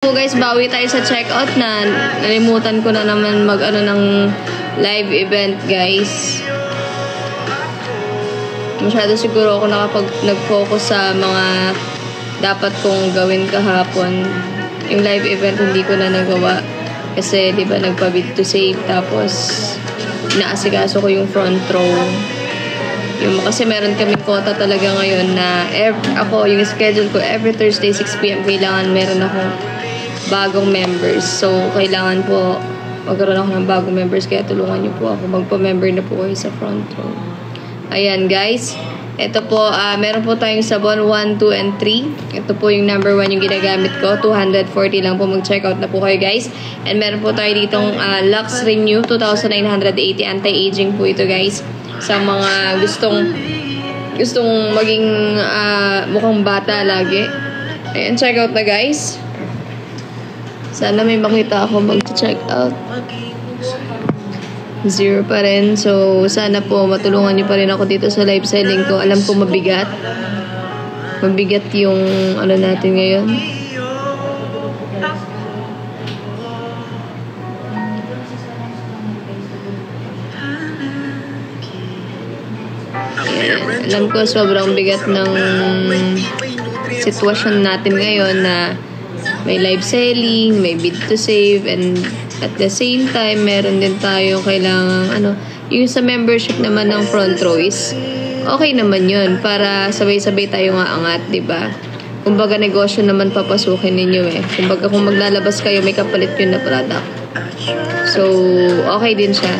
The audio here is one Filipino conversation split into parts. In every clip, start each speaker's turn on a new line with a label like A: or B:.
A: So guys, bawi tayo sa checkout na. Nalimutan ko na naman mag-ano ng live event, guys. Masyado siguro ako nag-focus sa mga dapat kong gawin kahapon. Yung live event hindi ko na nagawa. Kasi, di ba, nagpa-bid to save. Tapos, inaasikaso ko yung front row. Kasi meron kaming quota talaga ngayon na yung schedule ko, every Thursday 6 PM, kailangan meron akong bagong members. So, kailangan po magkaroon ako ng bagong members. Kaya tulungan niyo po ako. Magpa-member na po kayo sa front row. Ayan, guys. Ito po, meron po tayong sabon 1, 2, and 3. Ito po yung number 1 yung ginagamit ko. 240 lang po. Mag-checkout na po kayo, guys. And meron po tayo ditong Lux Renew 2,980. Anti-aging po ito, guys. Sa mga gustong maging mukhang bata lagi. Ayan, checkout na, guys. Sana may makita ako mag-check out. 0 pa rin. So, sana po matulungan niyo pa rin ako dito sa live selling ko. Alam ko mabigat. Mabigat yung ano natin ngayon. Ayan. Alam ko sobrang bigat ng sitwasyon natin ngayon na may live selling, may bid to save, and at the same time, meron din tayo kailangan, yung sa membership naman ng front row is, okay naman yun, para sabay-sabay tayo angat, diba? Kumbaga, negosyo naman papasukin ninyo eh. Kumbaga, kung maglalabas kayo, may kapalit yun na product. So, okay din siya.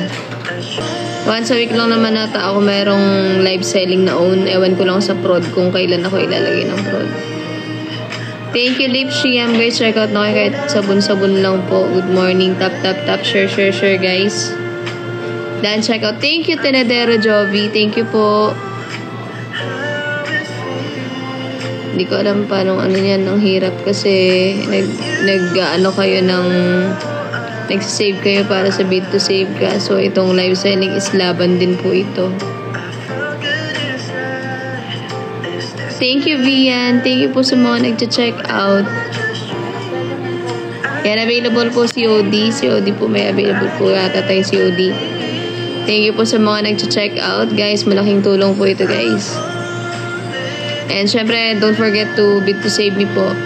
A: Once a week lang naman nata ako mayroong live selling na own. Ewan ko lang sa prod kung kailan ako ilalagay ng prod. Thank you, Lip Shiam, guys. Check out na kayo kahit sabon-sabon lang po. Good morning. Tap, tap, tap. Share, share, share, guys. Dan, check out. Thank you, Tenedero Jovi. Thank you po. Hindi ko alam paano yan. Ang hirap kasi nagsisave kayo para sa bid to save ka. So, itong live selling is laban din po ito. Thank you, Vian. Thank you po sa mga nag-check out. Yan, available po COD. COD po, may available po yata tayong COD. Thank you po sa mga nag-check out. Guys, malaking tulong po ito, guys. And syempre, don't forget to bid to save me po.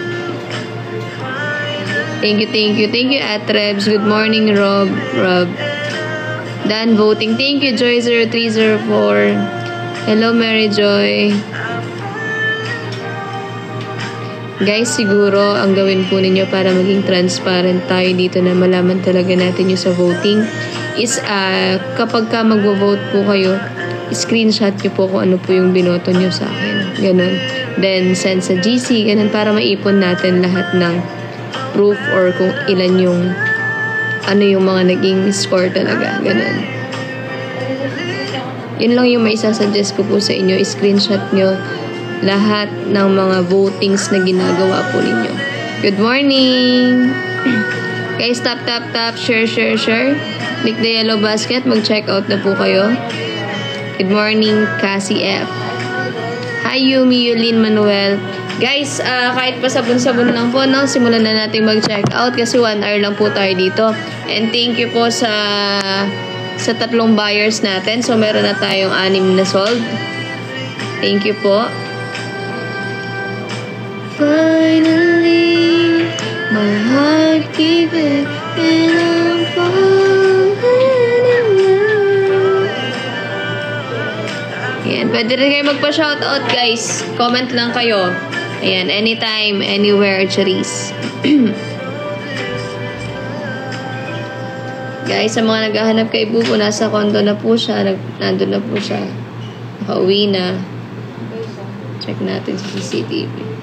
A: Thank you, thank you. Thank you, Atrebs. Good morning, Rob. Dan voting. Thank you, Joy0304. Hello, Mary Joy. Guys, siguro ang gawin po ninyo para maging transparent tayo dito na malaman talaga natin yung sa voting is kapag ka magvo-vote po kayo, screenshot nyo po kung ano po yung binoto nyo sa akin. Ganun. Then, send sa GC. Ganun para maipon natin lahat ng proof or kung ilan yung yung mga naging score talaga. Ganun. Yun lang yung may isasuggest ko po sa inyo. Screenshot nyo lahat ng mga votings na ginagawa po ninyo. Good morning! Guys, tap, tap, tap, share, share, share. Click the yellow basket. Mag-check out na po kayo. Good morning, Cassie F. Hi, Yumi, Yulin, Manuel. Guys, kahit pa sabon-sabon lang po, simulan na natin mag-check out kasi 1 hour lang po tayo dito. And thank you po sa 3 buyers natin. So, meron na tayong 6 na sold. Thank you po. Finally, my heart gave it and I'm falling in love. Ayan, pwede rin kayo magpa-shoutout, guys. Comment lang kayo. Ayan, anytime, anywhere, Charis. Guys, sa mga naghahanap kay Bubu, nasa condo na po siya. Nandun na po siya. Nakauwi na. Check natin sa CCTV.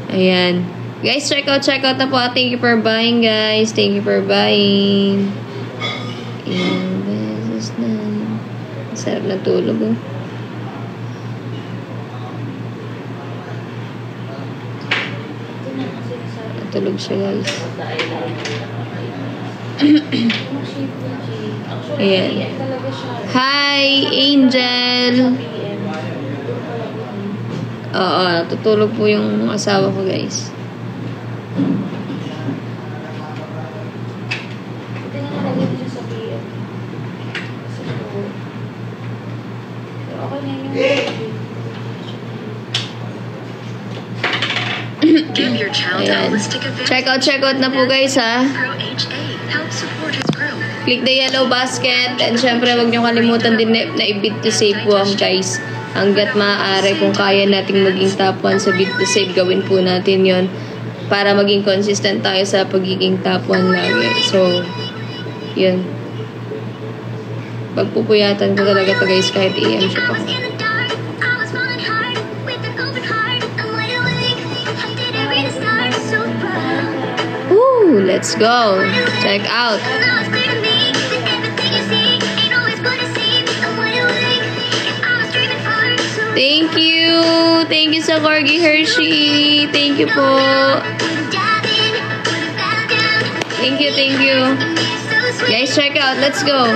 A: Ayan. Guys, check out na po. Thank you for buying, guys. Thank you for buying. Ayan, beses na. Sarap na tulog, oh. Natulog siya, guys. Ayan. Hi, Angel. Oo, tutulog po yung asawa ko, guys. Ayan. Check out na po guys ha. Click the yellow basket and syempre huwag nyo kalimutan din na i-bid to save po ang guys. Hanggat maaari kung kaya nating maging top 1 sa bid to save, gawin po natin yon para maging consistent tayo sa pagiging top 1 lagi. So, yun. Pagpupuyatan ko talaga to guys kahit EM siya pa. Woo! Let's go! Check out! Thank you! Thank you sa Corgi Hershey! Thank you po! Thank you, thank you! Guys, check out! Let's go!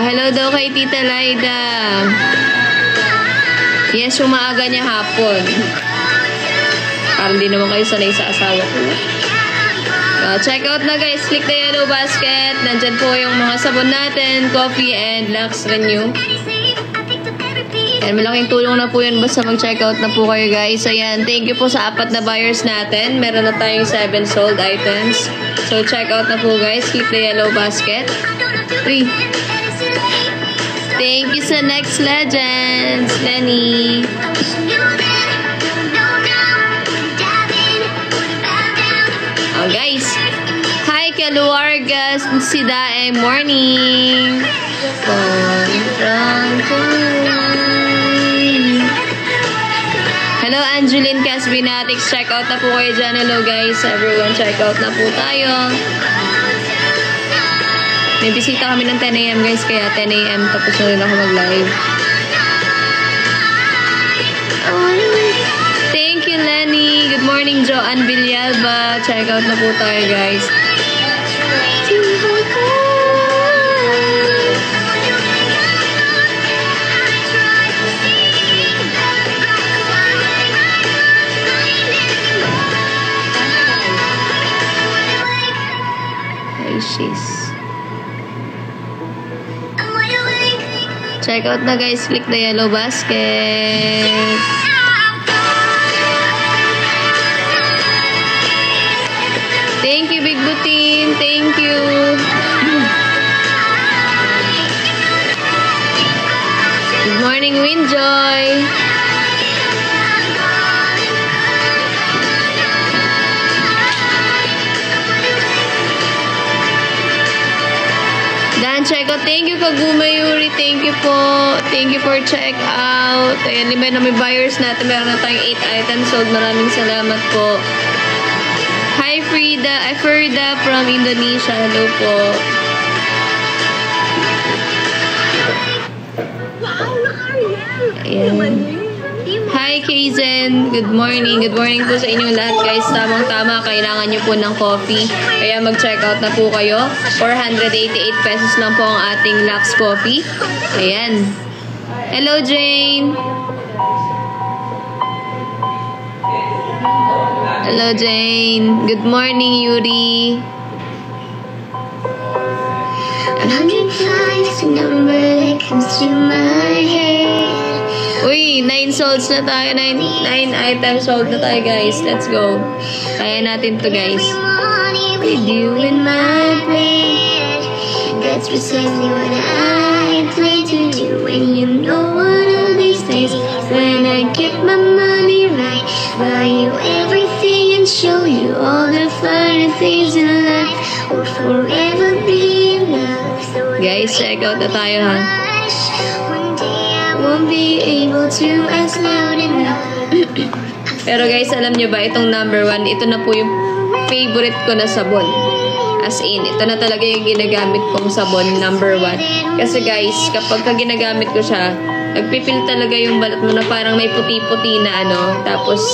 A: Hello daw kay Tita Laida. Yes, umaaga niya hapon. Parang di naman kayo sanay sa asawa ko. Check out na guys. Click the yellow basket. Nandyan po yung mga sabon natin, coffee, and Lux Renew. Ayan, malaking tulong na po yun. Basta mag-check out na po kayo guys. Ayan, thank you po sa 4 na buyers natin. Meron na tayong 7 sold items. So, check out na po guys. Click the yellow basket. 3. Thank you sa Next Legends, Lenny. Oh, guys. Hi, Kaluargas. Si Dae. Morning. Hello, Angeline Casbinatics. Check out na po kayo dyan. Hello, guys. Everyone, check out na po tayo. May bisita kami ng 10 AM guys, kaya 10 AM tapos na rin ako mag-live. Thank you, Lenny. Good morning, Joanne Villalba. Check out na po tayo guys. Hey, she's... Check out na guys, click the yellow basket. Thank you, Big Butin. Thank you. Good morning, Winjoy. Dan, check out. Thank you, Kaguma Yuri. Thank you po. Thank you for check out. Ayan, lima na may buyers natin. Meron na tayong 8 items sold. Maraming salamat po. Hi, Frida. Ferda from Indonesia. Hello po. Ayan. Hi, Kaizen. Good morning. Good morning po sa inyong lahat, guys. Tamang-tama, kailangan nyo po ng coffee. Kaya mag-check out na po kayo. 488 pesos lang po ang ating Lux Coffee. Ayan. Hello, Jane. Hello, Jane. Good morning, Yuri. 105 is a number that comes to my head. Uy, 9 solds na tayo. 9 items sold na tayo, guys. Let's go. Kaya natin to, guys. With you in my bed, that's precisely what I plan to do. And you know one of these days, when I get my money right, buy you everything and show you all the finer things in life. We'll forever be in love. Guys, check out na tayo, ha? Won't be able to ask loud enough. Pero guys, alam nyo ba, itong number 1, ito na po yung favorite ko na sabon. As in, ito na talaga yung ginagamit kong sabon, number 1. Kasi guys, kapag ginagamit ko siya, nagpipil talaga yung balat mo na parang may puti-puti na ano, tapos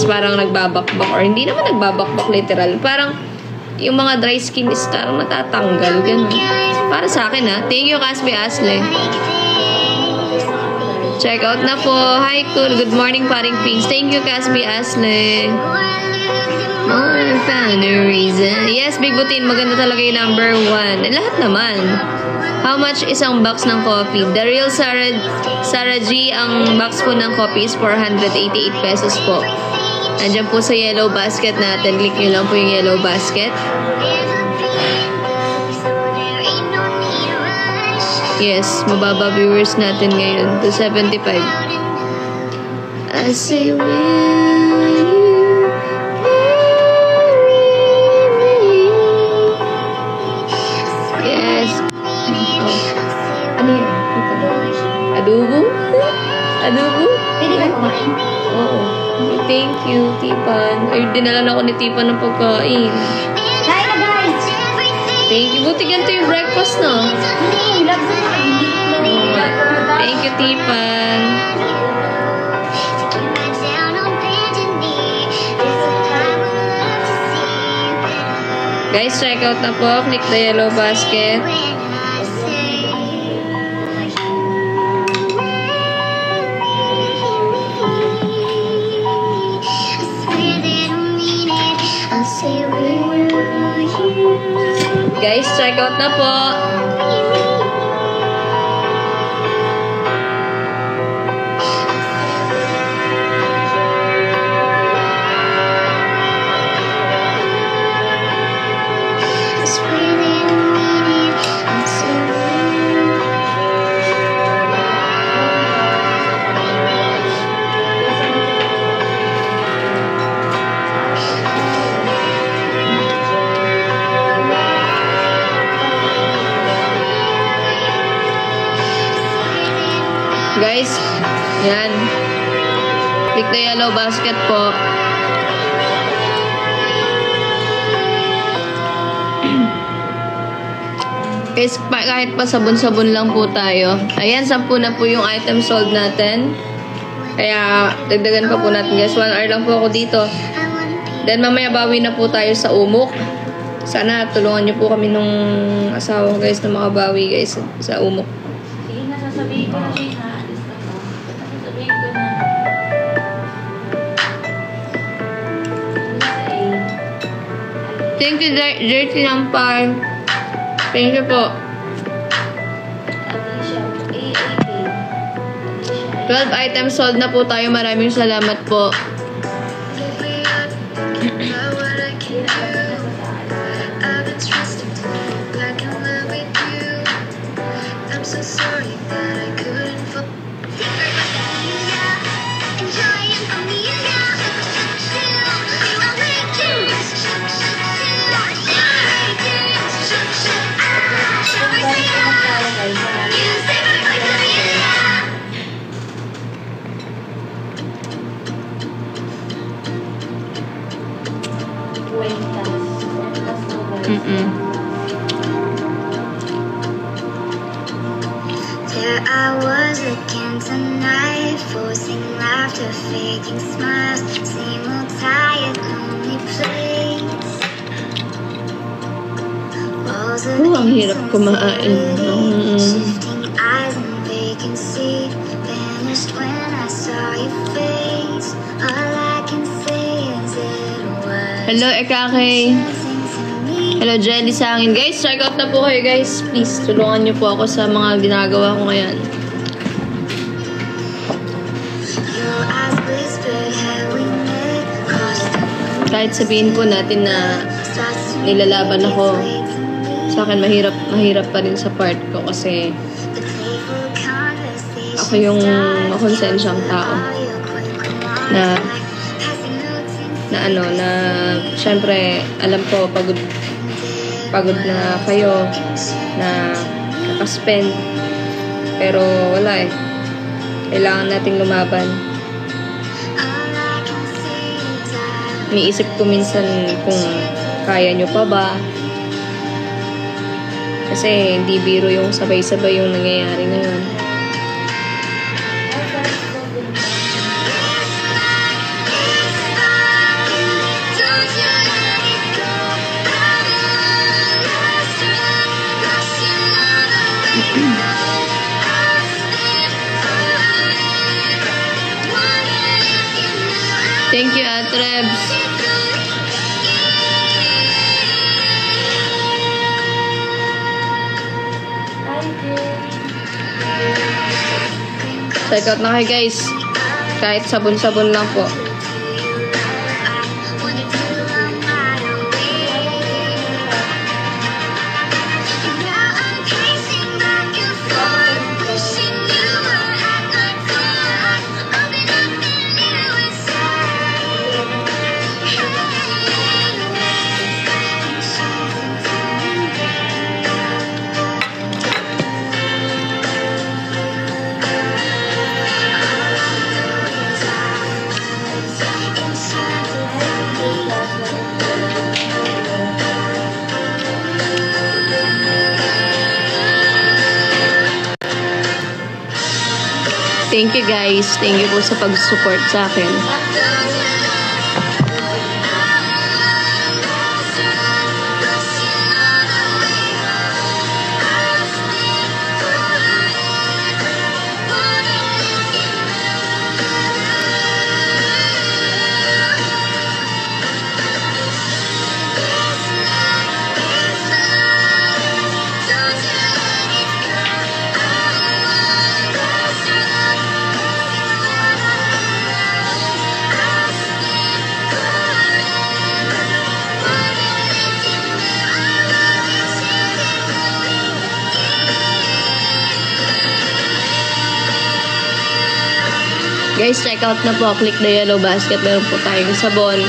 A: parang nagbabakbak, or hindi naman nagbabakbak literal. Parang yung mga dry skin is parang natatanggal, ganun. Para sa akin ha. Thank you, Casby Asle. Check out na po. Hi, cool. Good morning, paring Pinks. Thank you, Casby Asle. More found a reason. Yes, Big Butin. Maganda talaga yung number 1. Lahat naman. How much isang box ng coffee? The Real Sarah G, ang box po ng coffee is 488 pesos po. Nandiyan po sa yellow basket natin. Click nyo lang po yung yellow basket. Yes, mababa viewers natin ngayon. 275. I say, will you marry me? Yes. Oh. Ano yun? Adobo? Adobo?
B: Pwede ka kumain?
A: Oo. Thank you, Tipan. Ay, dinalan ako ni Tipan ng pagkain.
B: Kain na guys!
A: Thank you. Buti ganito yung breakfast, no?
B: Hindi, love mo na. Hindi ko na
A: Thank you, Tipan. Guys, check out na po. Click the yellow basket. Guys, check out na po. Guys, yan. Click the yellow basket po. Guys, kahit pa sabon-sabon lang po tayo. Ayan, 10 na po yung item sold natin. Kaya, dagdagan pa po natin guys. 1 hour lang po ako dito. Then, mamaya bawi na po tayo sa Umok. Sana tulungan nyo po kami nung asawa ko guys na makabawi guys sa Umok.
B: Sige na, sasabihin ko na siya na. Sasabihin ko na.
A: Thank you, Dirty Lampar. Thank you po. 12 items sold na po tayo. Maraming salamat po.
C: There I was again tonight, forcing laughter, faking smiles, same old tired, lonely place. Walls of
A: Ang hirap kumain.
C: shifting eyes and vacancy vanished when I saw your face. All I can say is it was
A: Hello, Ekake. Hello, Jelly sa akin. Guys, check out na po kayo, guys. Please, tulungan niyo po ako sa mga ginagawa ko ngayon.
C: your eyes whispered, have we met? Crossed the room,
A: Kahit sabihin po natin na
C: starts to
A: nilalaban ako,
C: make it late.
A: sa akin mahirap pa rin sa part ko kasi
C: The playful conversation
A: ako yung makonsensyang tao na syempre alam ko pagod na kayo na nakaspend pero wala eh, kailangan nating lumaban. Iniisip ko minsan kung kaya nyo pa ba, kasi hindi biro yung sabay-sabay yung nangyayari ngayon. Thank you, Atrebs. Check out na kayo guys. Kahit sabon-sabon lang po. Thank you guys. Thank you po sa pag-support sa akin. Guys, check out na po. Click the yellow basket. Meron po tayong sabon.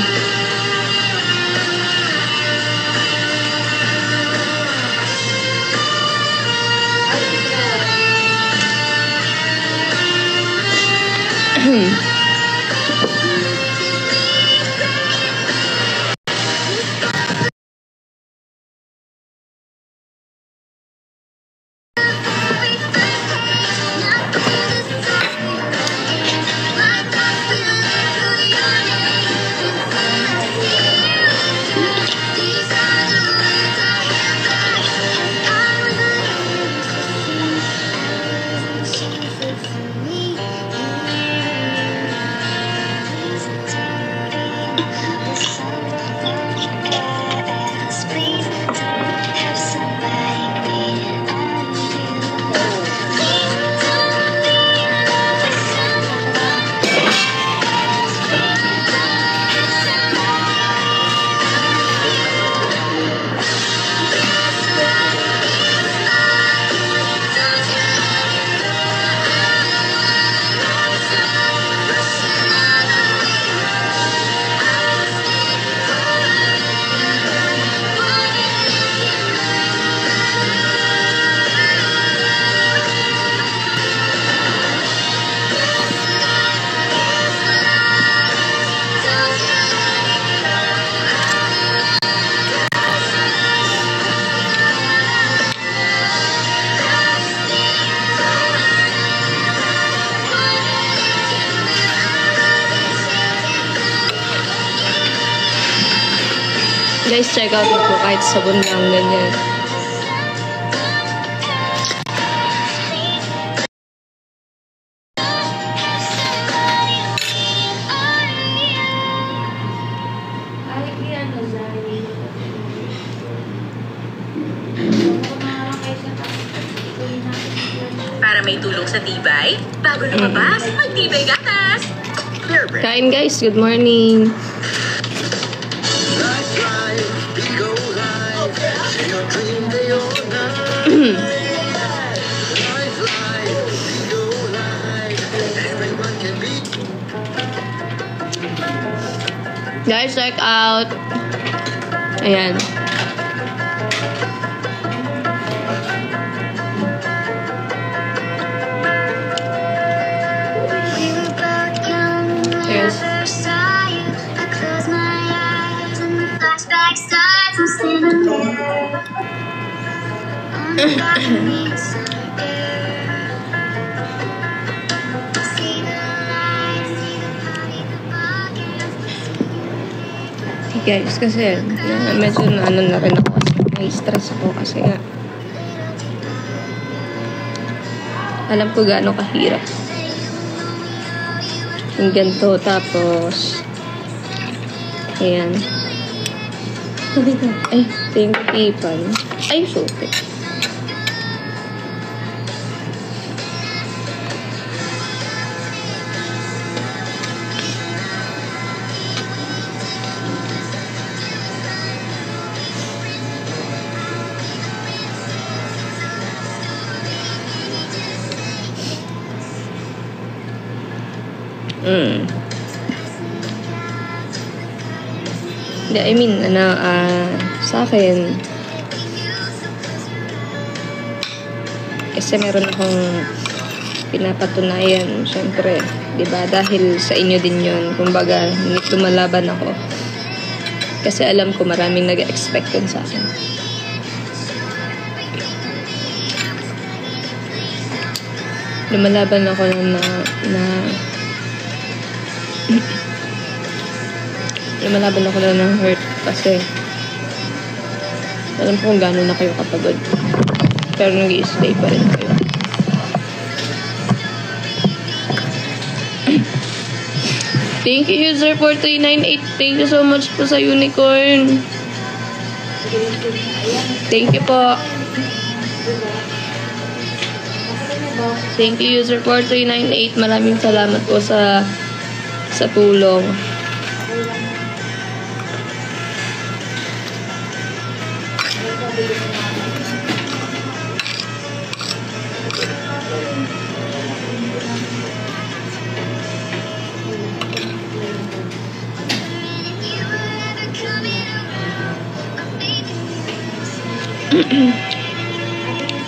A: Guys, check out na po kahit sabon lang ganyan.
D: Para may tulong sa tibay, bago lumabas, magtibay gatas!
A: Kain guys, good morning. Guys, check out. Ayan. Yes. Guys, kasi medyo ano na rin ako kasi may stress ako kasi nga alam ko gaano kahirap yung ganito, tapos Ayan. Ay, thank you, Ipan. Ay, suti. I mean, sa akin, kasi meron akong pinapatunayan, syempre, diba? Dahil sa inyo din yun, kumbaga, lumalaban ako. Kasi alam ko maraming nag-expect yun sa akin. Lumalaban ako lumalaban ako na ng hurt kasi alam ko kung gano'n na kayo kapagod. Pero nag-i-stay pa rin kayo. Thank you, user 4398. Thank you so much po sa unicorn. Thank you po. Thank you, user 4398. Maraming salamat po sa tulong.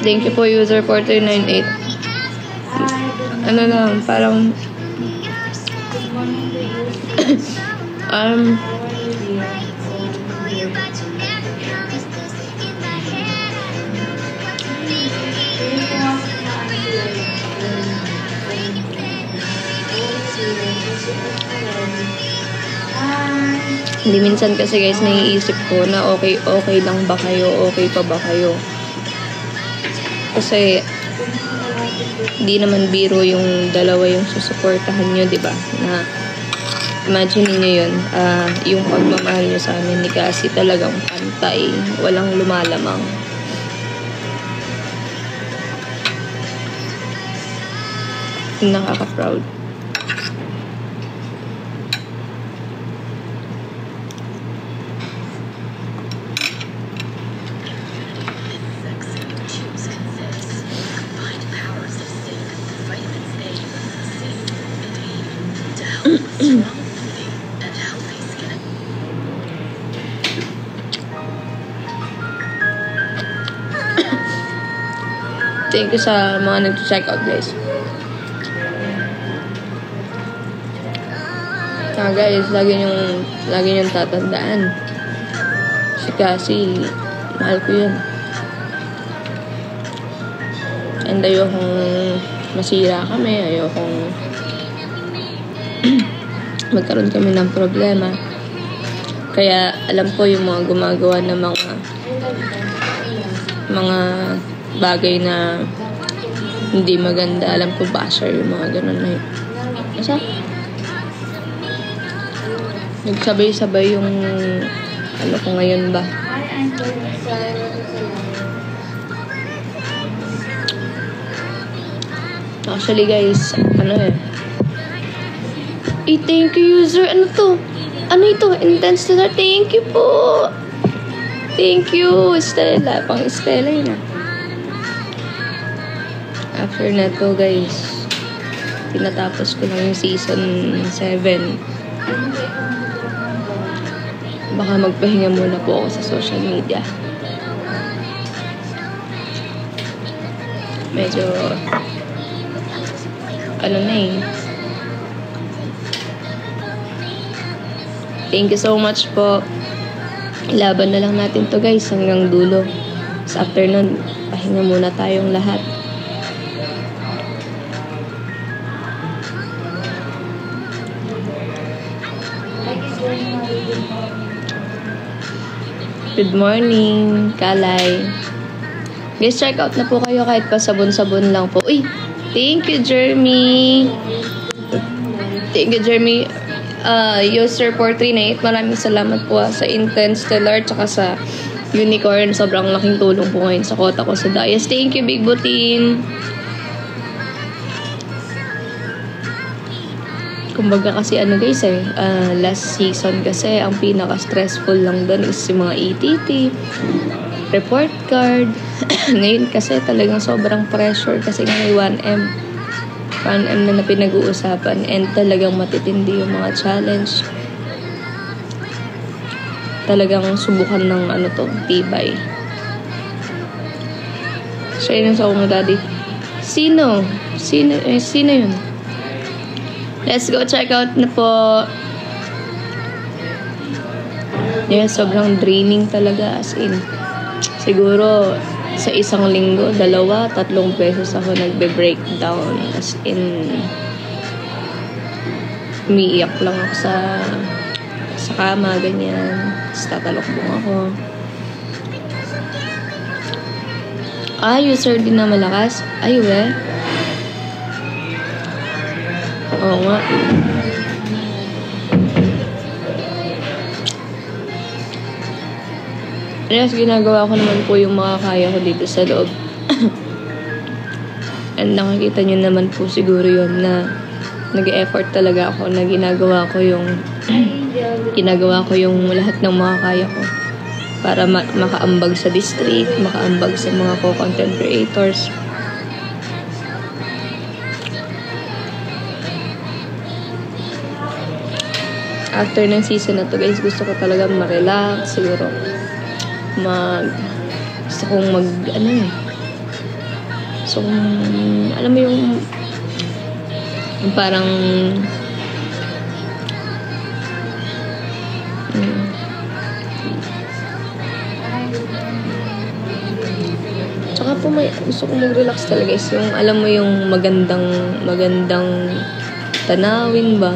A: Thank you po, user 4398. Ano lang, parang hindi minsan kasi guys naiisip ko na okay lang ba kayo, okay pa ba kayo, kasi hindi naman biro yung dalawa yung susuportahan nyo, diba? Na imagine niyo yun, yung pagmamahal nyo sa amin ni Cassie talagang pantay, walang lumalamang. Nakaka-proud. Thank you sa mga nag-check out, guys. Guys, lagi niyong tatandaan. Si Cassie, mahal ko yun. And ayokong masira kami, ayokong magkaroon kami ng problema. Kaya alam ko yung mga gumagawa ng mga bagay na hindi maganda. Alam ko basher yung mga ganun na yun. Asa? Nagsabay-sabay yung ano ko ngayon ba? Actually guys, thank you user. Ano to? Ano ito? Intense to that. Thank you po. Thank you, Stella. Pang Stella yun After na to guys, pinatapos ko lang yung season 7. Baka magpahinga muna po ako sa social media. Medyo Thank you so much po. Laban na lang natin to guys hanggang dulo. Sa after nun, pahinga muna tayong lahat. Good morning, Kalay. Guys, check out na po kayo kahit pa sabon-sabon lang po. Uy, thank you, Jeremy. Thank you, Jeremy. user 438, maraming salamat po sa Intense Stellar tsaka sa Unicorn. Sobrang laking tulong po ngayon sa kota ko sa Dias. Thank you, Big Butin. Kumbaga kasi ano guys last season kasi ang pinaka-stressful lang doon is yung mga ETT, report card. Ngayon kasi talagang sobrang pressure kasi may 1M na pinag-uusapan and talagang matitindi yung mga challenge. Talagang subukan ng tibay. So yun sa akong daddy. Sino yun? Let's go check out na po. Yeah, sobrang draining talaga as in. Siguro sa isang linggo, 2-3 beses ako nagbe-breakdown. As in, umiiyak lang ako sa kama, ganyan. Tapos tatalokbong ako. User din na malakas. Ay, we. Oo nga. Yes, ginagawa ko naman po yung makakaya ko dito sa loob. And nakikita nyo naman po siguro yun na nag-effort talaga ako na ginagawa ko yung lahat ng makakaya ko para makaambag sa district, makaambag sa mga co-content creators. After ng season na to guys, gusto ko talaga ma-relax siguro. Gusto kong gusto kong, alam mo yung parang tsaka po gusto kong mag-relax talaga guys, yung alam mo yung magandang tanawin ba,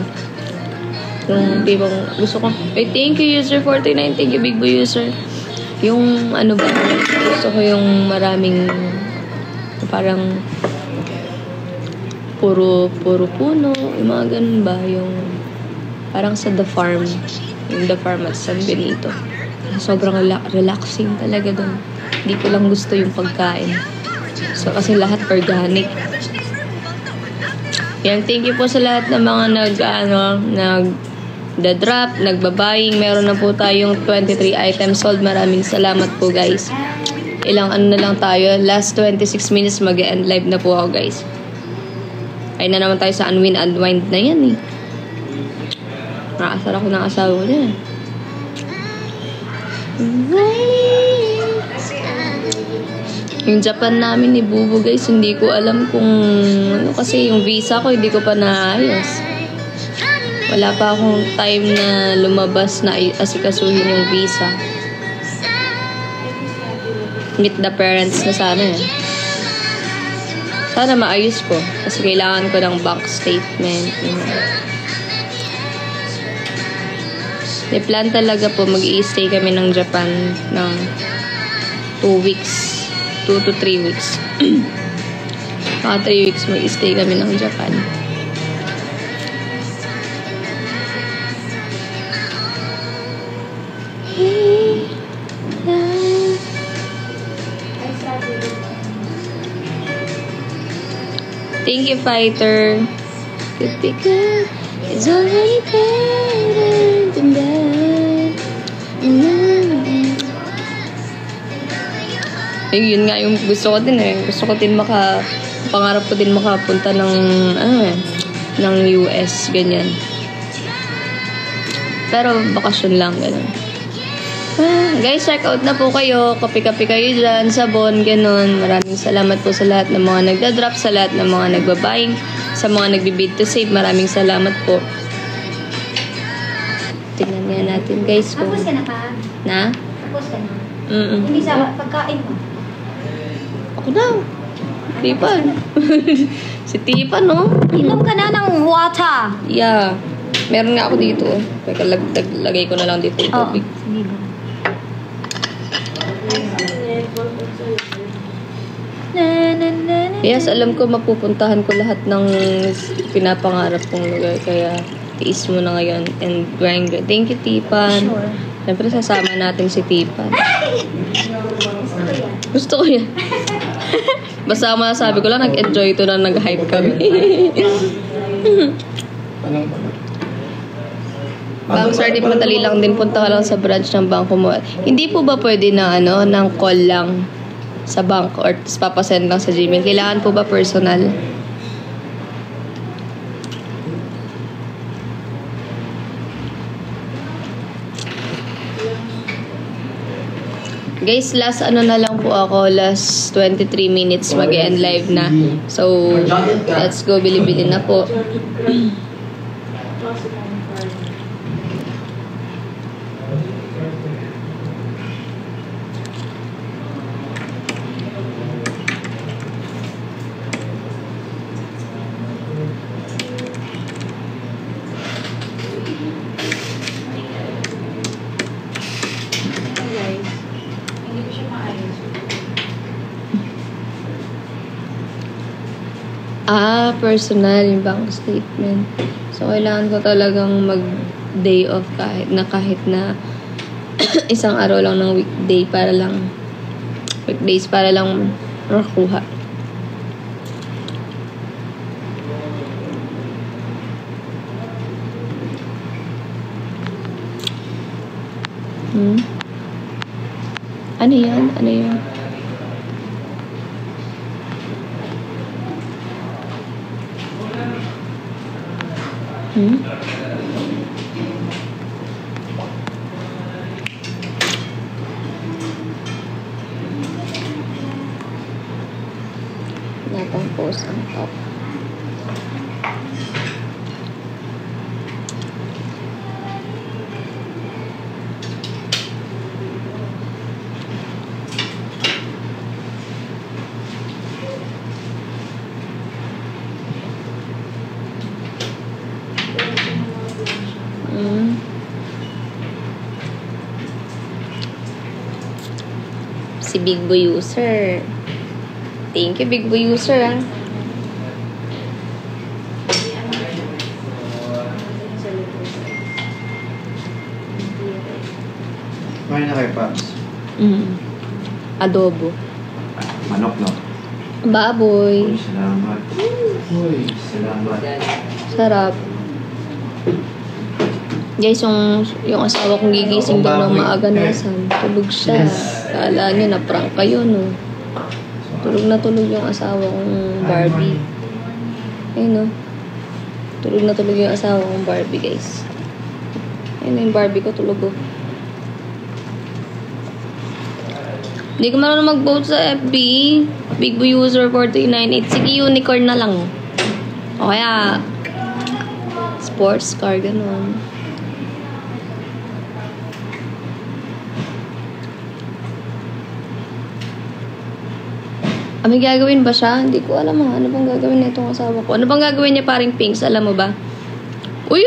A: yung tipong gusto ko, thank you user 49, thank you big boy user. Yung gusto ko yung maraming parang puro puno, yung mga ganun ba, yung parang sa The Farm, yung The Farm at San Benito. Sobrang relaxing talaga dun. Hindi ko lang gusto yung pagkain. So kasi lahat organic. Yan, thank you po sa lahat ng mga nag-drop, nagbabaying. Meron na po tayong 23 items sold. Maraming salamat po guys. Ilang na lang tayo. Last 26 minutes mag-end live na po ako guys. Ay na naman tayo sa unwind na yan eh. Nakasar ako ng asawa ko dyan. Yung Japan namin ni Bubu guys, hindi ko alam kung kasi yung visa ko hindi ko pa naayos. Wala pa akong time na lumabas na asikasuhin yung visa. Meet the parents na sana eh. Sana maayos ko. Kasi kailangan ko ng bank statement. May plan talaga po. Mag-i-stay kami ng Japan ng 2 weeks. 2 to 3 weeks. Mga 3 weeks mag-i-stay kami ng Japan. Thank you, Fighter. Could be good. It's already better than that. Yun nga yung gusto ko din eh. Gusto ko din pangarap ko din makapunta ng US, ganyan. Pero bakasyon lang, ganun. Guys, check out na po kayo. Kape-kape kayo dyan, sabon, ganun. Maraming salamat po sa lahat ng mga nagda-drop, sa lahat ng mga nagbabaying, sa mga nagbibid to save. Maraming salamat po. Tingnan niya natin, guys.
E: Tapos ka na pa?
A: Na?
E: Tapos ka na?
A: Hindi
E: sa pagkain mo?
A: Ako daw. Tipan. Si Tipan, no?
E: Inom ka na ng water.
A: Yeah. Meron nga ako dito. Teka, lagay ko na lang dito yung tubig.
E: Sige ba?
A: Yes, alam ko mapupuntahan ko lahat ng pinapangarap kong lugar. Kaya tiis mo na ngayon and grind. Thank you, Tipan.
E: Sure.
A: Siyempre, sasama natin si Tipan. Gusto ko yan. Basta masasabi ko lang, nag-enjoy ito na nag-hype kami. Bang sir, di madali lang din. Punta ka lang sa branch ng bangko mo. Hindi po ba pwede na ng call lang sa bank or papasend lang sa Gmail? Kailangan po ba personal? Guys, last na lang po ako. Last 23 minutes mag-end live na. So, let's go. Bili-bili na po.
B: Hindi ko siya maayos.
A: Personal yung bank statement. So, kailangan ko talagang mag-day off kahit na isang araw lang ng weekdays para lang makuha. Ano yan? Ano yan? Natang post ang top. Si Big Boy User. Thank you, Big Boy User, ah.
F: Kumain na kayo, Paps.
A: Adobo.
F: Manok, no?
A: Baboy.
F: Uy, salamat. Uy, salamat.
A: Sarap. Guys, yung asawa kong gigising daw ng maaga na tulog siya. Kala nyo, na-prank kayo, no? Tulog na tulog yung asawa kong Barbie. Ayun, no? Tulog na tulog yung asawa kong Barbie, guys. Ayun, yung Barbie ko, tulog, oh. Hindi ko marunong mag-vote sa FB. Big Boy User 4398. Sige, unicorn na lang. O kaya, sports car, ganun. May gagawin ba siya? Hindi ko alam, ha. Ano bang gagawin na itong asawa ko? Ano bang gagawin niya paring Pinks? Alam mo ba? Uy,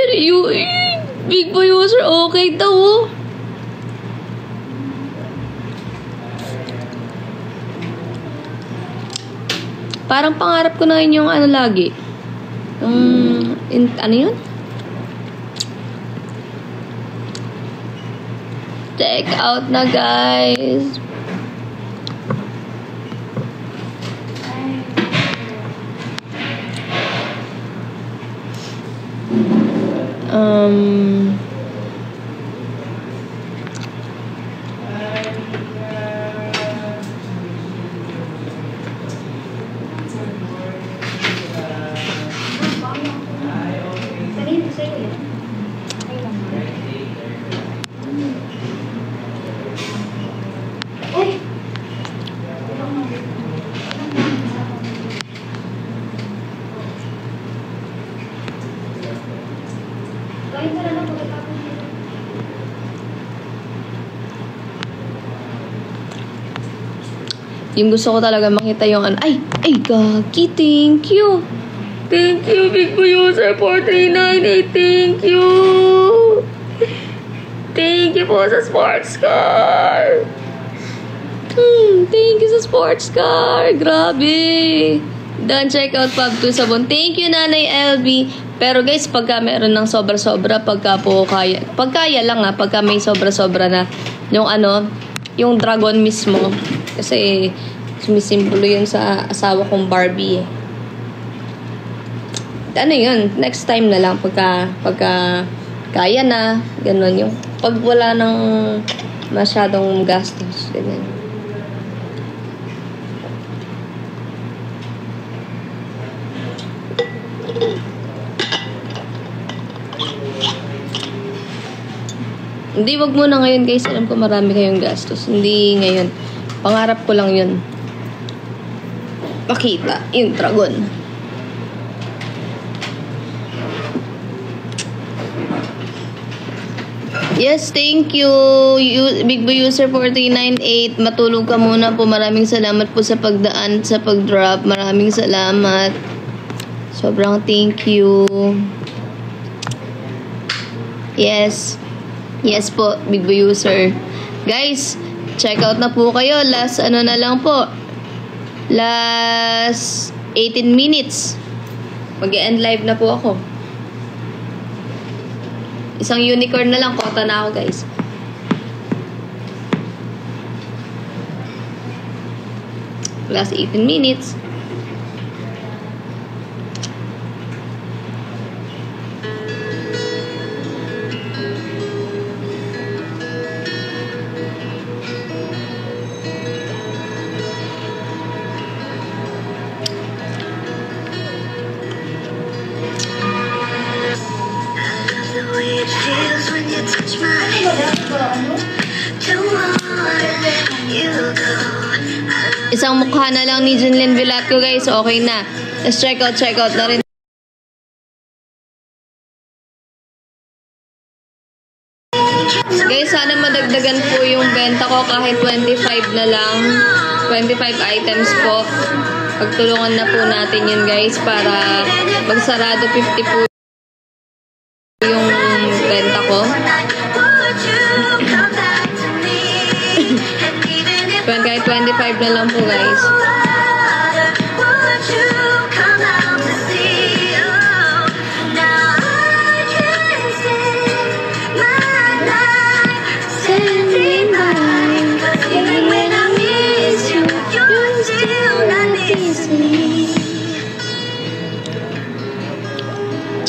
A: Big Boy User, okay daw, oh. Parang pangarap ko na yun yung ano lagi. Ano yun? Check out na, guys.
E: Sabihin ko sa'yo yan. Uy! Kain ka na lang pagkatapos nito.
A: Yung gusto ko talaga makita yung ay, gagi, thank you. Thank you, Big Boy User 4398. Thank you. Thank you po sa sports car. Thank you sa sports car. Grabe. Done check out Pub 2 Sabon. Thank you, Nanay LB. Pero guys, pagka meron ng sobra-sobra, pagka lang pagka may sobra-sobra na, yung yung dragon mismo, kasi sumisimbolo yun sa asawa kong Barbie eh. Yun, next time na lang, pagka kaya na, ganun yung, pag wala ng masyadong gastos, ganun. Hindi, wag mo na ngayon guys. Alam ko marami kayong gastos. Hindi ngayon. Pangarap ko lang yun. Pakita. Yung dragon. Yes, thank you. Big Boy User 4398. Matulog ka muna po. Maraming salamat po sa pagdaan, sa pag-drop. Maraming salamat. Sobrang thank you. Yes. Yes po, Big Boy User. Guys, check out na po kayo. Last na lang po. Last 18 minutes. Mag-end live na po ako. Isang unicorn na lang. Kota na ako, guys. Last 18 minutes. Isang mukha na lang ni Junlin Velasco, guys. Okay na. Let's check out na rin. Guys, sana madagdagan po yung benta ko kahit 25 na lang. 25 items po. Pagtulungan na po natin yun, guys, para magsarado 50 po yung benta ko. Kahit 25 na lang po, guys.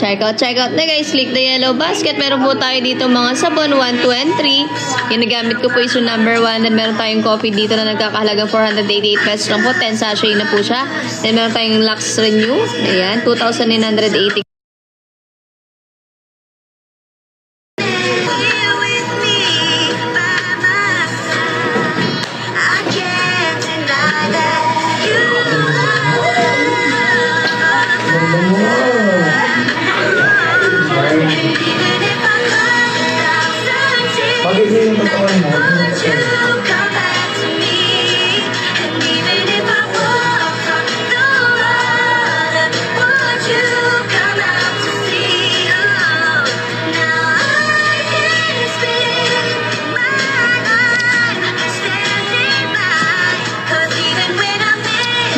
A: Check out na guys. Click the yellow basket. Meron po tayo dito mga sabon 1, 2, and 3. Yung nagamit ko po is yung number 1. Then meron tayong coffee dito na nagkakahalagang 488 pesos lang po. 10 sachet na po siya. Then meron tayong Lux Renew. Ayan, 2,980.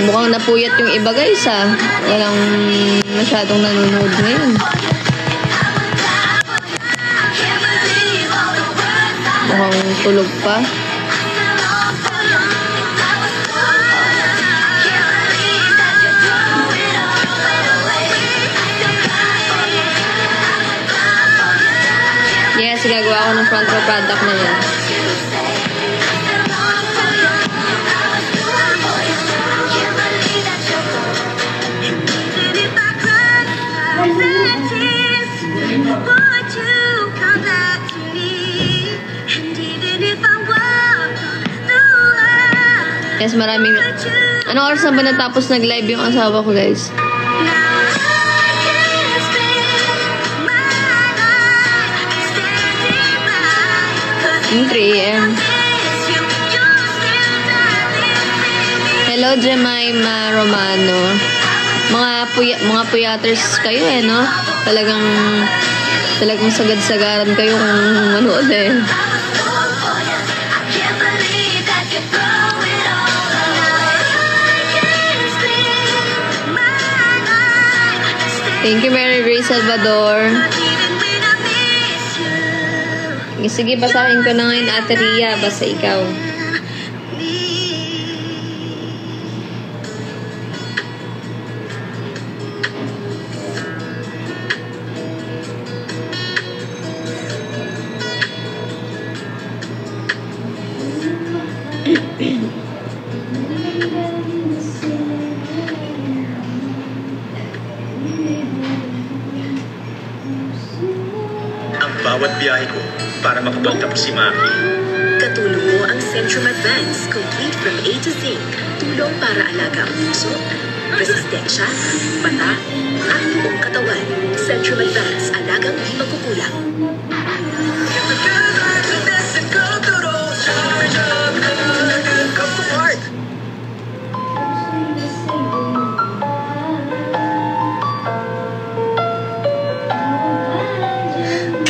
A: Mukhang napuyat yung iba, guys, ha. Walang masyadong nanonood ngayon. Mukhang tulog pa. Yes, gagawa ko ng front row product na yan. Yes, maraming... Ano oras na ba natapos nag-live yung asawa ko, guys? Yung 3 AM. Hello, Jemima Romano. Mga puyaters kayo eh, no? Talagang sagad-sagaran kayo kung manood eh. Thank you, Mary Grace Salvador. Sige, basahin ko na ngayon, Ate Ria. Basta ikaw.
G: Ang bawat biyahe ko para makapagtapos si Maki.
D: Katulong mo ang Centrum Advance, complete from A to Z. Tulong para alaga ang puso, resistensya, mata, at buong katawan. Centrum Advance, alagang di magkukulang. Come to work!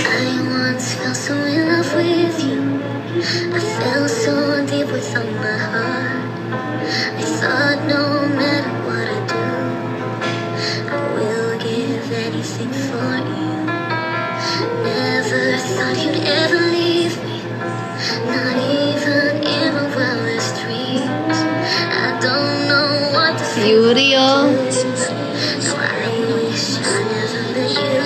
C: I once fell so in love with you. I fell so deep within my heart. I thought no matter what I do, I will give anything for you. Never thought you'd ever leave me, not even in my wildest dreams. I don't know what to feel.
A: Yurio.
C: So I wish I never met you.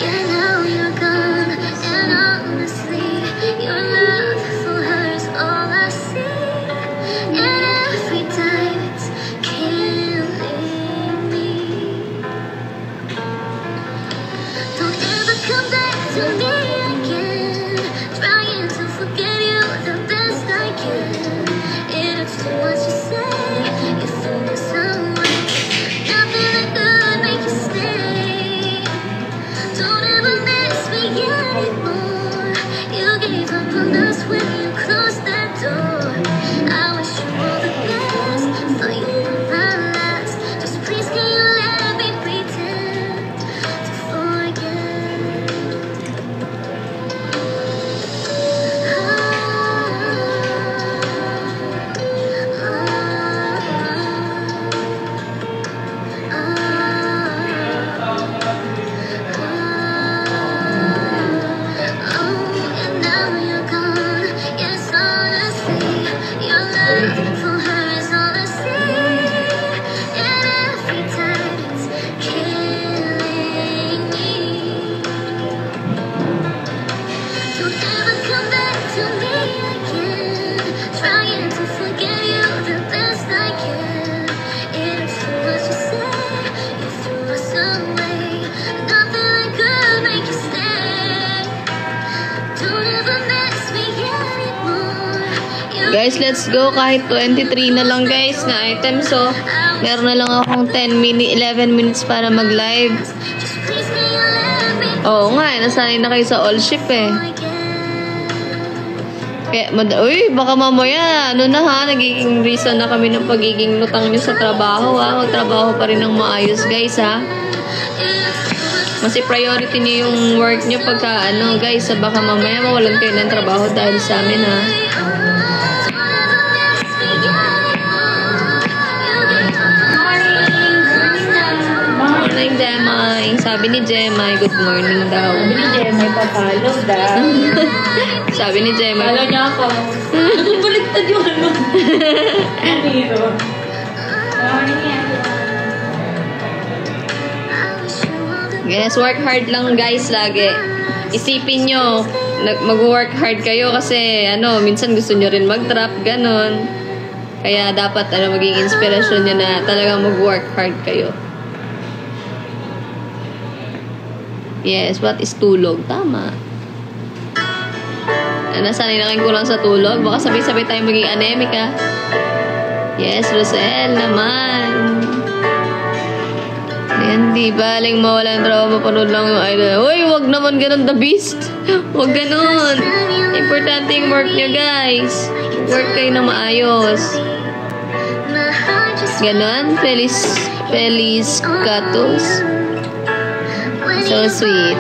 C: Yeah, now you're gone, and honestly, your love for her is all I see. And every time it's killing me. Don't ever come back to me again. Trying to forget you the best I can. It's too much to say. You threw me somewhere. Nothing that could make you stay. Don't ever miss me anymore. You gave up on us when you closed that door. I wish you all the best. Thought you were my last. Just please can you let me pretend to forget. And now you're gone. Yes, honestly, your love for her is all I see. And every time it's killing me. Don't ever come back to me again. Trying to forget you the best I can. It's too much to say. You threw us away. Nothing that could make you stay. Don't ever miss me anymore. You
A: Guys, let's go. Kahit 23 na lang guys na item. So, meron na lang akong 11 minutes para mag-live.
C: just please can you let me
A: Oo nga, nasanay na kayo sa all ship eh.
C: forget.
A: Kaya, uy, baka mamaya, ano na ha, nagiging reason na kami ng pagiging lutang nyo sa trabaho ha. Magtrabaho pa rin ng maayos guys ha. Kasi priority niyo yung work nyo pagka ano guys, baka mamaya mawalan kayo ng trabaho dahil sa amin ha. Morning, Jemay. Sabi ni Jemay, good morning daw.
B: Sabi ni Jem, may papalo daw.
A: Sabi ni Jemay.
B: Follow niya ako. Baliktad yung ano. Dito. Morning everyone.
A: Yes, work hard lang guys lagi. Isipin nyo, mag-work hard kayo kasi ano, minsan gusto nyo rin mag-drop, ganon. Kaya dapat maging inspirasyon nyo na talagang mag-work hard kayo. Yes, what is tulog? Tama. Nasanay na kayo kulang sa tulog. Baka sabay-sabay tayo maging anemic ha. Yes, Rosel naman. Yan, di baling mawalan trabaho, mapanood lang yung idol. Uy, wag naman ganun, The Beast. Wag ganun. Importante yung work nyo, guys. Work kayo na maayos. Ganon, Feliz Catus. So sweet.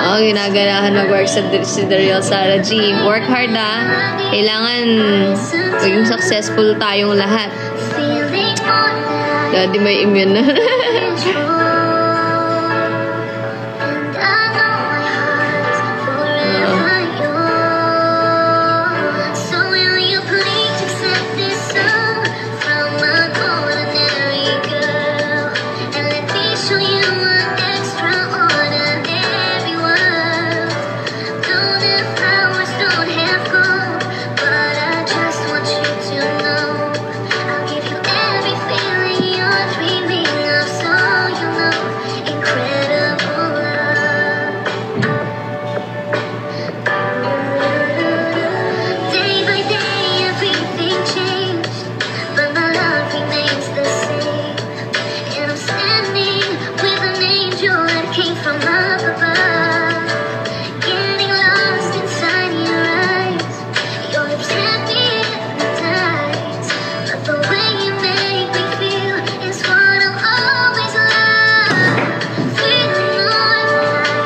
A: Oo, ginaganahan mag-work si Daryl Sarah G. Work hard ha. Kailangan maging successful tayong lahat. Daddy may immune na.
C: And I know my heart's forever yours. So will you please accept this song from an ordinary girl, and let me show you an extraordinary world. Don't have flowers, don't have gold, but I just want you to know I'll give you every feeling you're dreaming of, so you know incredible love. Day by day everything changed, but my love remains the same. And I'm standing with an angel that came from up above, getting lost inside your eyes. Your lips have me hypnotized, but the way you make me feel is what I'll always love. Feeling on like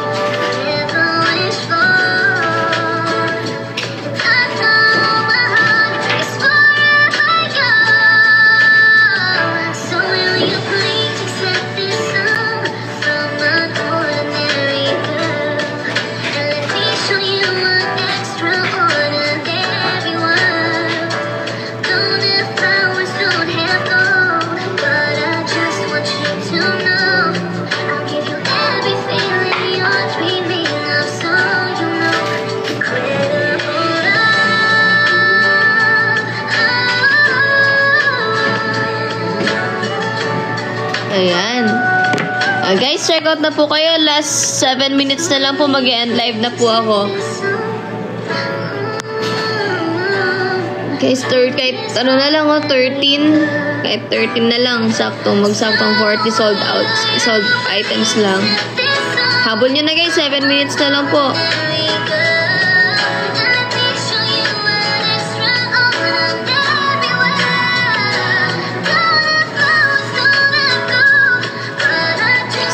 C: never wish for, and I know my heart is forever yours. So will you please accept this song from an ordinary girl, and let me show you an extraordinary world. Don't have flowers, don't have gold, but I just want you to know I'll give you every feeling you're dreaming of, so you know incredible love.
A: Ayan. Guys, check out na po kayo. Last 7 minutes na lang po. Mag-end live na po ako. Guys, kahit ano na lang, 13. Kahit 13 na lang. Magsaktong 40 sold out. Sold items lang. Habol nyo na guys. 7 minutes na lang po.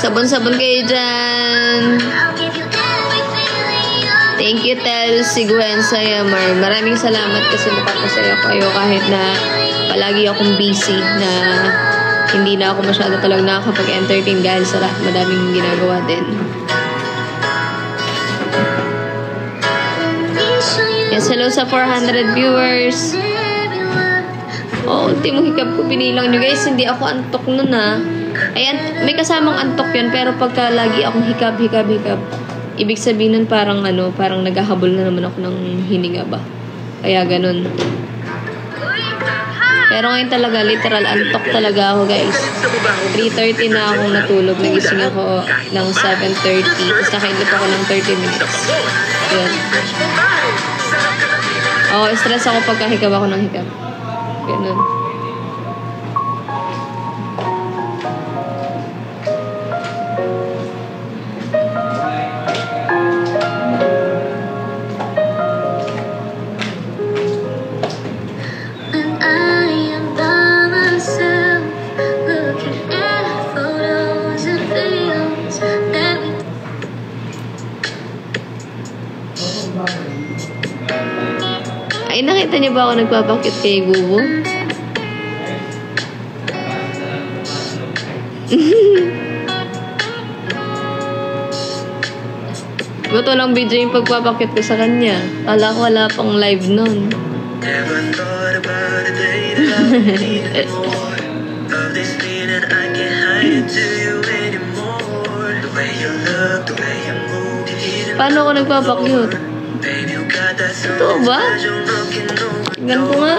A: Sabon-sabon kayo dyan. Thank you, Tel Siguenza Yamar. Maraming salamat kasi napapasaya kayo kahit na palagi akong busy na hindi na ako masyado talagang nakakapag-entertain dahil sa madaming ginagawa din. Yes, hello sa 400 viewers. Ultimo hikab ko binilang nyo guys. Hindi ako antok nun Ayan, may kasamang antok yun, pero pagka lagi akong hikab, ibig sabihin nun parang naghahabol na naman ako ng hininga ba. Kaya ganun. Pero ngayon talaga, literal, antok talaga ako guys. 3:30 na akong natulog. Nagising ako ng 7:30. Tapos nakainlip ako ng 30 minutes. Yun. Stress ako pagka hikab ako ng hikab. Ganun. Ay, nakita niyo ba ako nagpapakit kay Bubu? Ba't walang video yung pagpapakit ko sa kanya? Kala ko wala pang live nun.
G: Never thought about a day that I would need more of this feeling I can't hide to you anymore. The way you look, the way you move, you hit it.
A: Paano ako nagpapakyut?
G: Baby, you got that
A: Ito ba? Tingnan ko nga.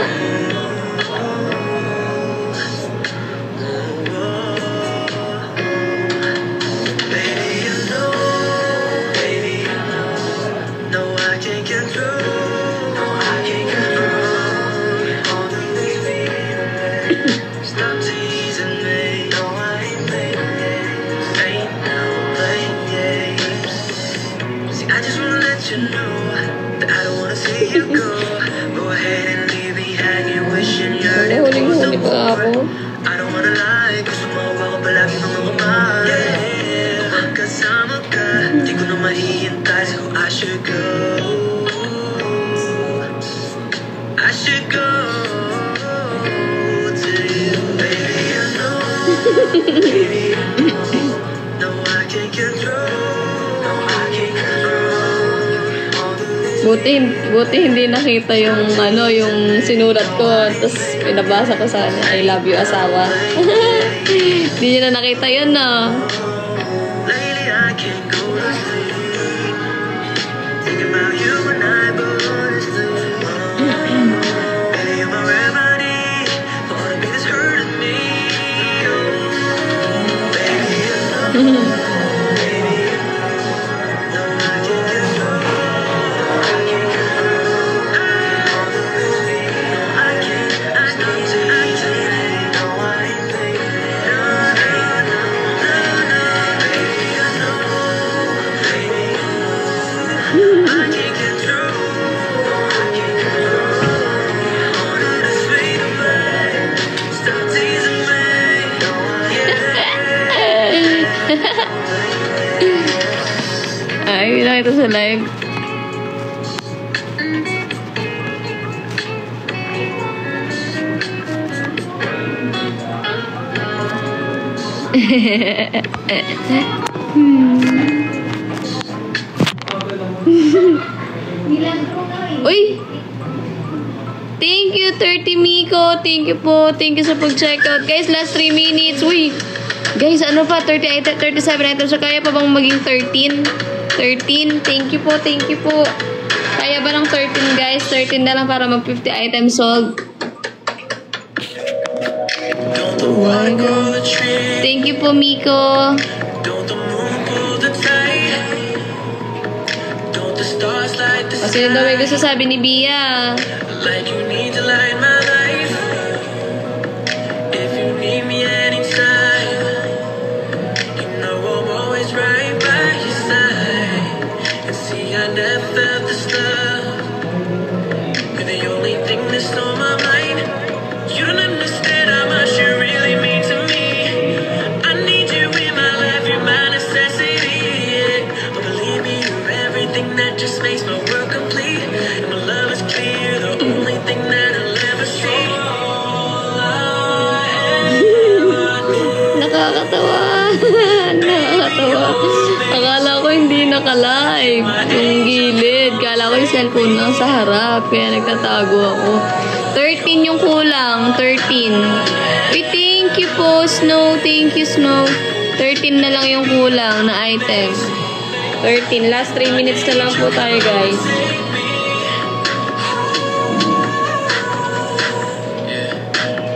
A: Huling-huli pa ako.
G: I don't wanna lie, gusto mo ako palagi ng mga mahal. Pagkasama ka, di ko na mahihintay, so I should go. I should go to you, baby, you know. No, I can't control. No, I can't control.
A: Buti hindi nakita yung yung sinulat ko. Tapos pinabasa ko sa kanya, I love you, asawa. Hindi niya na nakita yun, no?
G: Lately I can't go to sleep. Thinking about you when I go to sleep. Baby, you're my remedy for all the pain that's hurting me. Oh, baby, you know.
A: Ay, nakita sa live. Uy! Thank you, 30 Miko. Thank you po. Thank you sa pag-checkout. Guys, last 3 minutes. Uy! Guys, ano pa? 37 items. So, kaya pa bang maging 13? 13. Thank you po. Thank you po. Kaya ba ng 13, guys? 13 na lang para mag 50 items sold.
G: Don't the water grow the tree?
A: Thank you po, Miko.
G: Don't the moon pull the tide? Don't the stars light the
A: Kasi daw may gusto sabi ni Bia.
G: like you need to light my life? If you need me anytime, you know I'm always right by your side. And see, I never felt this love. You're the only thing that's on my mind. You don't understand how much you really mean to me. I need you in my life, you're my necessity. Yeah. But believe me, you're everything that just makes my world complete. And my love is clear, the only thing that I'll ever see. All I ever need.
A: Nakakatawa. Nakakatawa. Akala ko hindi naka-live. Yung gilid. Akala ko yung cellphone lang sa harap. Kaya nagtatago ako. 13 yung kulang. 13. Uy, thank you po, Snow. Thank you, Snow. 13 na lang yung kulang na item. 13. Last 3 minutes na lang po tayo, guys.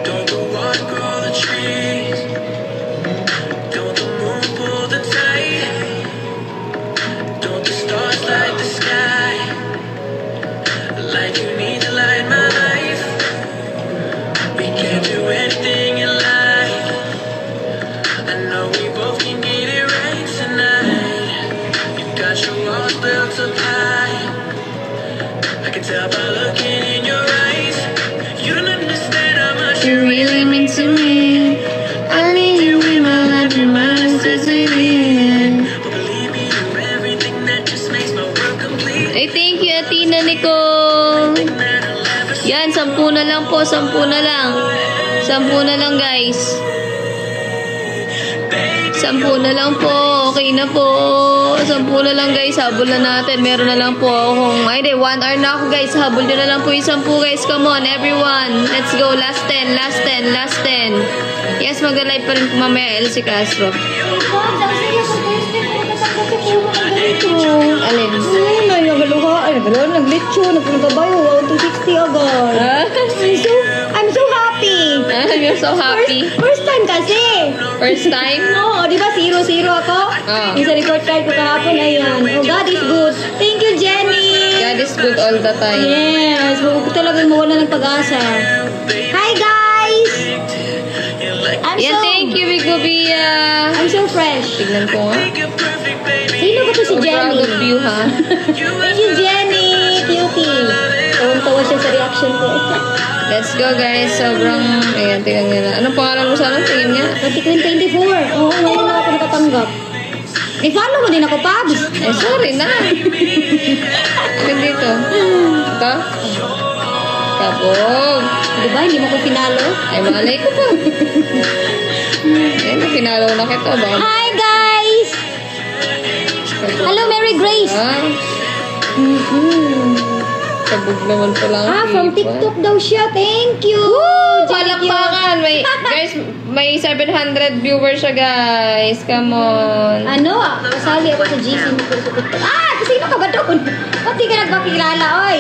G: Don't the water grow the trees? Don't the moon pull the tide? Don't the stars light the sky? Like you need to light my life. We can't do anything in life. I know we both can get it right tonight. You got your walls built up high. I can tell by looking in your eyes. You don't understand how much
A: You really mean to me. I need you in my life, you're my necessity.
G: But believe me, you're everything that just makes my world complete.
A: Ay, thank you, Atina Nicole.
G: That I'll ever see.
A: Yan, 10 na lang po, 10 na lang. 10 na lang, guys. 10 na lang po, okay na po. 10 na lang, guys, habol na natin. Meron na lang po akong, ay di, 1 hour na ako, guys. Habol nyo na lang po yung 10, guys. Come on, everyone. Let's go, last 10, last 10, last 10. Yes, mag-live pa rin po mamaya, LC Castro. Alin?
E: Nag-lechon, nagpagabayo, 260 agad. I'm so happy.
A: You're so happy.
E: First time kasi.
A: First time?
E: Oo, di ba 0-0 ako?
A: Ah.
E: Yung sa report card ko kahapon, ayan. Oh, God is good. Thank you, Jenny.
A: God is good all the time.
E: Yes, huwag talagang mawala ng pag-asa. Hi, guys! I'm
A: Yan, thank you, Big Bobia.
E: I'm so fresh.
A: Tignan ko nga.
E: Sino ba to si
A: So proud
E: Jenny?
A: of you, ha?
E: Thank you, Jenny. Cutie. Tawang-tawa siya sa reaction ko.
A: Let's go, guys. Sobrang, ayan, tingnan nyo na. Anong pangalan mo sana? Tingin nga.
E: Particular 24. Oo, ngayon na ako nakatanggap. I-follow mo din ako, Pabs.
A: Eh, sorry na. Alin dito? Ito? Kabog.
E: Di ba? Hindi mo ko pinalo?
A: Ay, malay ko po. Ayun, pinalaw na kita. Baka
E: Hi, guys! Hello, Mary Grace!
A: sabog naman pala ang
E: From
A: people.
E: TikTok daw siya. Thank you!
A: Palakpakan! Guys, may 700 viewers siya, guys. Come on.
E: Ano? Kasali ako sa GC mo sa TikTok. Sino ka ba doon? Pati ka nagpakilala, oy.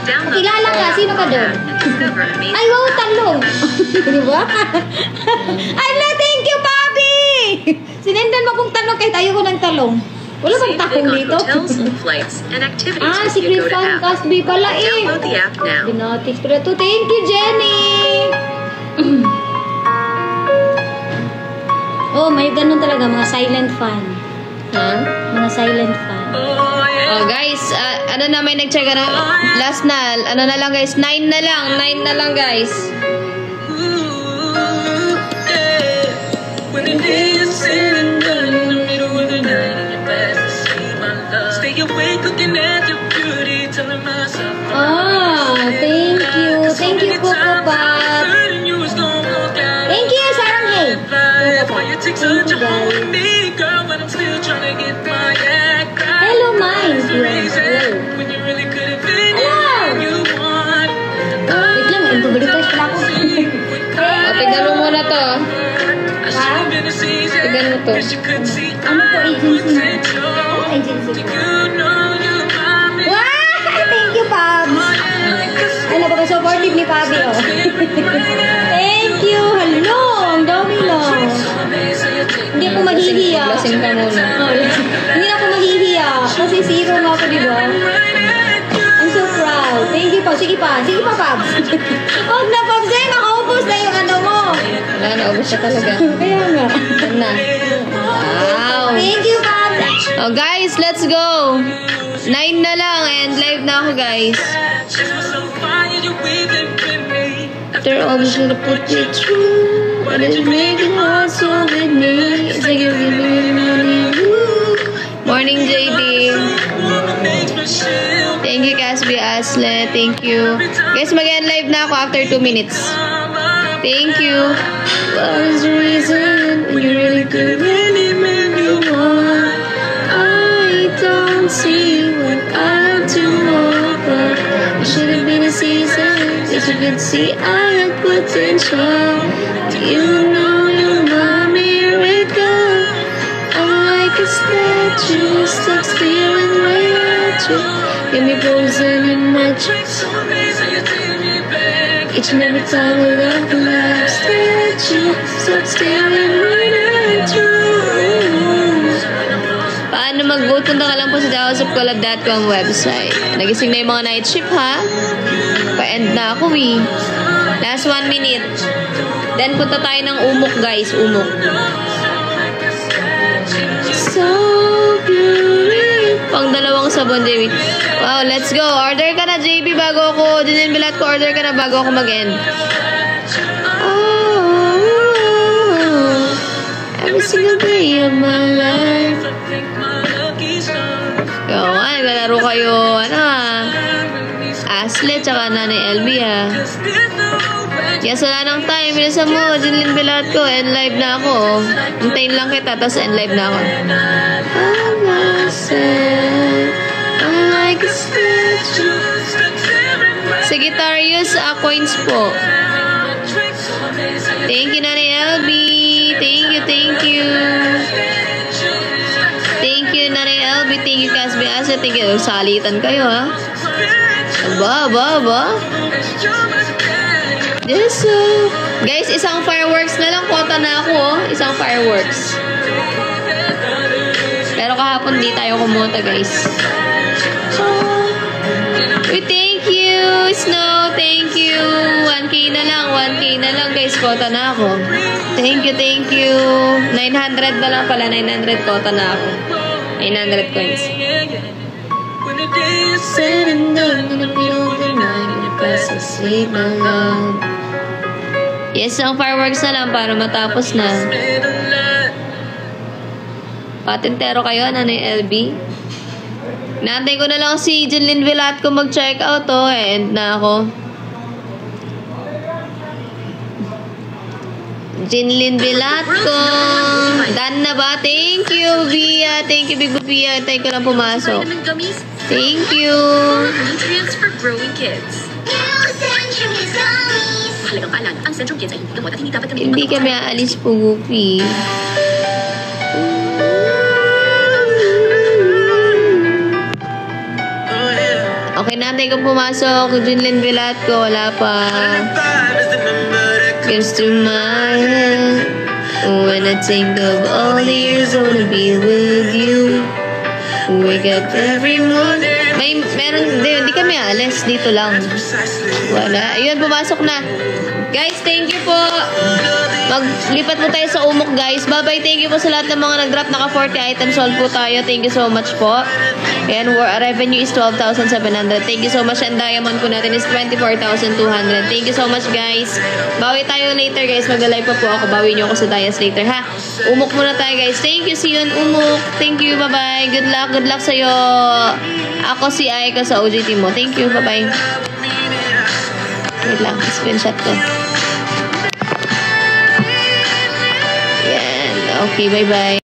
E: Pakilala ka. Sino ka doon? Ay, wow, talong. Di ba? Ala, thank you, Papi! Sinendan mo kong talong kahit ayaw ko ng talong. Wala bang takong dito? Secret Fan Casby pala eh.
D: Download the app now.
E: Binotics pero to. Thank you, Jenny! Oh, may ganun talaga, mga silent fan.
A: Ha?
E: Mga silent fan.
A: Oh, guys, ano na may nag-check na? Last na, ano na lang guys? 9 na lang. 9 na lang, guys.
G: When the day is said and done in the middle of the night and you're fast asleep, my love. Stay awake looking at your beauty, telling myself
E: Thank you. Thank you, Coco Pop. Thank you, Sarang Hey.
G: Why you take such a hold of me, girl, when I'm still trying to get my act right?
E: Hello, mine.
G: When you really could have been anything you want.
E: Wait lang, intubalitas pala ako.
A: Tignan mo muna to.
G: I should have been a season.
A: Tignan mo to.
G: Wish you could see
E: Ano po, agency mo?
G: potential.
E: Ano agency ko?
G: You know you love me.
E: Wow! Thank you, Pabs. Ay, napaka-supportive ni Pabi, oh. Thank you. Hello. Ang dami lang. Hindi ako maghihiya.
A: Lasing ka muna.
E: Oh, hindi ako maghihiya. Kasi zero nga ako, di ba? I'm so proud. Thank you, Pabs. Sige pa. Sige pa, Pabs. Huwag na, Pabs. Eh, makaubos na yung ano mo.
A: Wala na, ubos siya talaga.
E: Kaya nga.
A: Yan na. Wow.
E: Thank you, Pabs.
A: Oh, guys, let's go. 9 na lang and live na ako, guys. After all, we should have put it through. But it's making hard so with me. It's like you're giving me money. Morning, JD. Thank you, Casby Asle. Thank you. Guys, mag-end live na ako after 2 minutes. Thank you. What is the reason when you really could really make me want? I don't see what I have to offer. It should have been a season that you could see I had potential. Do you know you're my miracle? I'm like a statue stuck staring right at you. Get me frozen in my tracks. Each and every time we love the life statue stuck staring right at you. Paano mag-vote? Punta ka lang po sa thehouse.collab.com website. Nagising na yung mga night shift, ha? Pa-end na ako, eh. Last 1 minute. Then, punta tayo ng Umok, guys. Umok. So beautiful. Pang dalawang sabon, JB. Wow, let's go. Order ka na, JB, bago ako. Dinin bilat ko, order ka na bago ako mag-end. Every single day of my life. Yo, naglalaro kayo, Asle, tsaka Nanay LB, ha. Yes, wala nang time. Bilisan mo, Jinlin Bilat ko. End live na ako. Hintayin lang kita, tapos end live na ako. I'm like a statue. Sagittarius, coins po. Thank you, Nanay LB. Thank you, thank you. Thank you, Nanay LB. Thank you, Casby Asa. Thank you. Salitan kayo, ha? Aba. Yes, guys, isang fireworks na lang. Quota na ako, oh. Isang fireworks. Pero kahapon di tayo kumunta, guys. Uy, thank you, Snow. Thank you. 1K na lang, guys. Quota na ako. Thank you. 900 na lang pala. 900 quota na ako. 900 coins.
G: When the day is
A: Said and done in the middle of the night and you're fast asleep, my love. Yes, ang fireworks na lang para matapos na.
G: spent a lot.
A: Patentero kayo, Nanay LB. Naantay ko na lang si Jinlin Vilat ko mag-check out, oh. End na ako. Jinlin Velasco. Done na ba? Thank you, Bia. Thank you, Big Bia. Hintay ko lang pumasok.
D: Vitamin gummies.
A: Thank you.
D: Nutrients for growing kids. Mahalagang paalala, ang Centrum Kids ay hindi gamot at hindi dapat gamitin
A: Hindi kami aalis po, Goofy.
G: Oh yeah.
A: Okay, natin kung pumasok. Jinlin Velasco, wala pa.
G: 5 is the number that
A: Comes to my head when I think of all the years I wanna be with you. Wake up every morning. Meron, di kami alis. Dito lang.
G: precisely
A: Wala. Ayun, pumasok na. Guys, thank you po. Maglipat po tayo sa Umok, guys. Bye-bye. Thank you po sa lahat ng mga nag-drop. Naka 40 items sold po tayo. Thank you so much po. Ayan, revenue is 12,700. Thank you so much. And diamond po natin is 24,200. Thank you so much, guys. Bawi tayo later, guys. Mag-live pa po ako. Bawi nyo ako sa Dias later, ha? Umok muna tayo, guys. Thank you. See you on Umok. Thank you. Bye-bye. Good luck. Good luck sa'yo. Ako si Aika sa OJT mo. Thank you. Bye-bye. Wait lang. Screenshot ko. Yan. Okay. Bye-bye.